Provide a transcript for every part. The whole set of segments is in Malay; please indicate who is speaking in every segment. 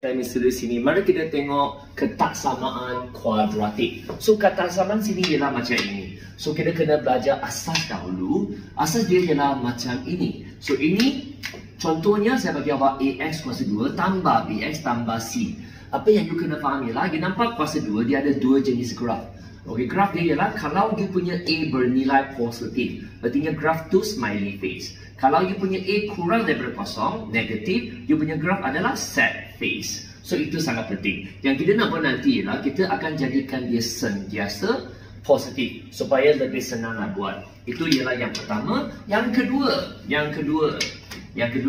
Speaker 1: Misal di sini, mari kita tengok ketaksamaan kuadratik. So, ketaksamaan sini ialah macam ini. So, kita kena belajar asas dahulu. Asas dia ialah macam ini. So, ini contohnya saya bagi awak AX kuasa 2 tambah BX tambah C. Apa yang you kena faham ialah, you nampak kuasa 2, dia ada dua jenis graf. Okey, graf dia ialah kalau you punya A bernilai positif, artinya graf tu smiley face. Kalau you punya A kurang daripada kosong, negatif, you punya graf adalah sad face. So itu sangat penting. Yang kita nak buat nanti ialah kita akan jadikan dia sentiasa positif supaya lebih senang nak buat. Itu ialah yang pertama. Yang kedua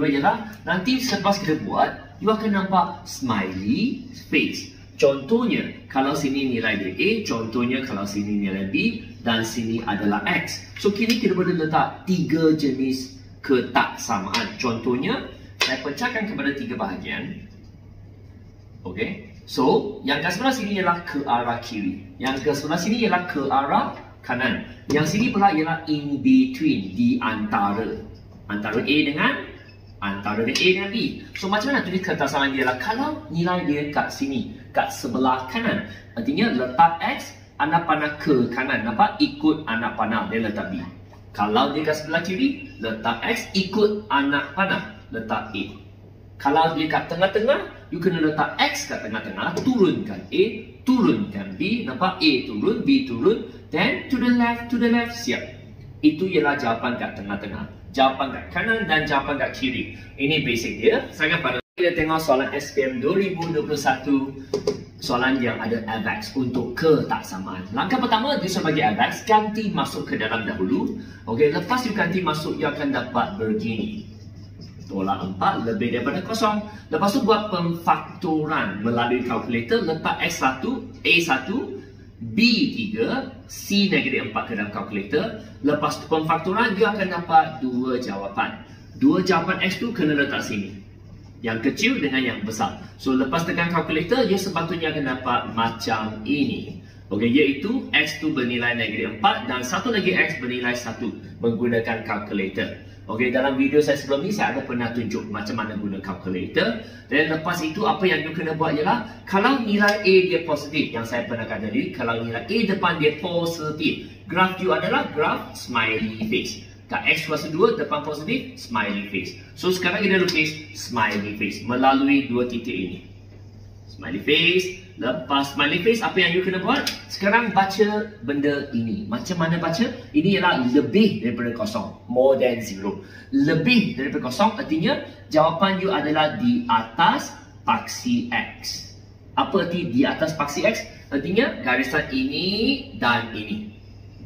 Speaker 1: ialah nanti selepas kita buat, you akan nampak smiley face. Contohnya, kalau sini nilai dia A, contohnya kalau sini nilai B, dan sini adalah X. So kini kita boleh letak tiga jenis ketaksamaan. Contohnya, saya pecahkan kepada tiga bahagian. Okey. So, yang kat sebelah sini ialah ke arah kiri. Yang ke sebelah sini ialah ke arah kanan. Yang sini pula ialah in between, di antara. Antara A dengan B. So, macam mana tulis ketaksamaan dia ialah kalau nilai dia kat sini, kat sebelah kanan. Artinya letak X, anak panah ke kanan. Nampak? Ikut anak panah, dia letak B. Kalau dia kat sebelah kiri, letak X, ikut anak panah, letak A. Kalau dia kat tengah-tengah, you kena letak X kat tengah-tengah, turunkan A, turunkan B, nampak? A turun, B turun, then to the left, siap. Itu ialah jawapan kat tengah-tengah. Jawapan kat kanan dan jawapan kat kiri. Ini basic dia. Sangat pada kita tengok soalan SPM 2021, soalan yang ada AVAX untuk ketaksamaan. Langkah pertama, dia sebagai AVAX, ganti masuk ke dalam dahulu. Okey, lepas you ganti masuk, you akan dapat begini. Tolak 4 lebih daripada kosong. Lepas tu buat pemfaktoran melalui kalkulator, letak X1, A1, B3, C negatif 4 ke dalam kalkulator. Lepas tu pemfaktoran, dia akan dapat dua jawapan. Dua jawapan X tu kena letak sini. Yang kecil dengan yang besar. So lepas tekan kalkulator, dia sepatutnya akan dapat macam ini. Okey, iaitu X tu bernilai negatif 4 dan satu lagi X bernilai 1 menggunakan kalkulator. Okey, dalam video saya sebelum ni saya ada pernah tunjuk macam mana guna kalkulator. Dan lepas itu apa yang you kena buat ialah kalau nilai A dia positif, yang saya pernah kata tadi, kalau nilai A depan dia positif, graf you adalah graf smiley face. Kat X kuasa 2 depan positif, smiley face. So sekarang kita lukis smiley face melalui dua titik ini. Smiley face. Lepas smiley face, apa yang you kena buat? Sekarang baca benda ini. Macam mana baca? Ini ialah lebih daripada kosong. More than zero. Lebih daripada kosong artinya jawapan you adalah di atas paksi X. Apa arti di atas paksi X? Artinya garisan ini dan ini.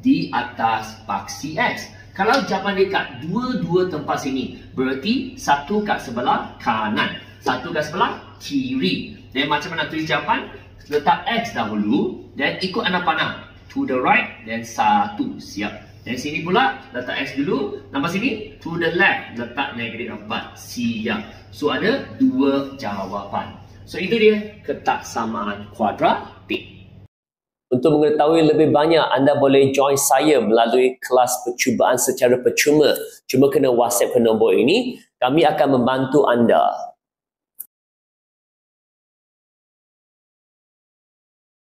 Speaker 1: Di atas paksi X. Kalau jawapan dia kat dua-dua tempat sini, berarti satu kat sebelah kanan, satu kat sebelah kiri. Dan macam mana tulis jawapan? Letak X dahulu, dan ikut anak panah. To the right, dan 1. Siap. Dan sini pula, letak X dulu. Nampak sini? To the left, letak negatif 4. Siap. So, ada dua jawapan. So, itu dia ketaksamaan kuadratik. Untuk mengetahui lebih banyak, anda boleh join saya melalui kelas percubaan secara percuma. Cuma kena WhatsApp ke nombor ini. Kami akan membantu anda.